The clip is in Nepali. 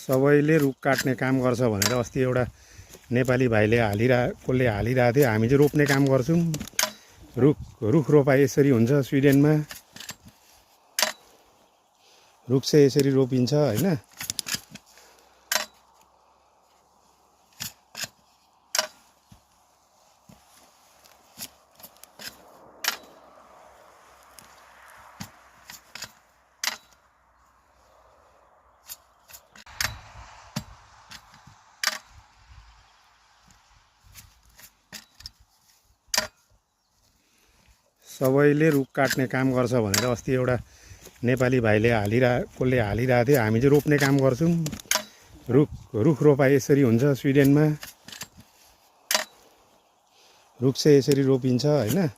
सबैले रुख काट्ने काम गर्छ भनेर अस्ति एउटा नेपाली भाइले कसले हालिरहेको थियो। हामी चाहिँ रोप्ने काम गर्छौँ। रुख रोपाइ यसरी हुन्छ स्विडेनमा। रुख चाहिँ यसरी रोपिन्छ हैन। सबैले रुख काट्ने काम गर्छ भनेर अस्ति एउटा नेपाली भाइले कसले हालिरहेको थियो। हामी चाहिँ रोप्ने काम गर्छौँ। रुख रोपाइ यसरी हुन्छ स्विडेनमा। रुख चाहिँ यसरी रोपिन्छ हैन।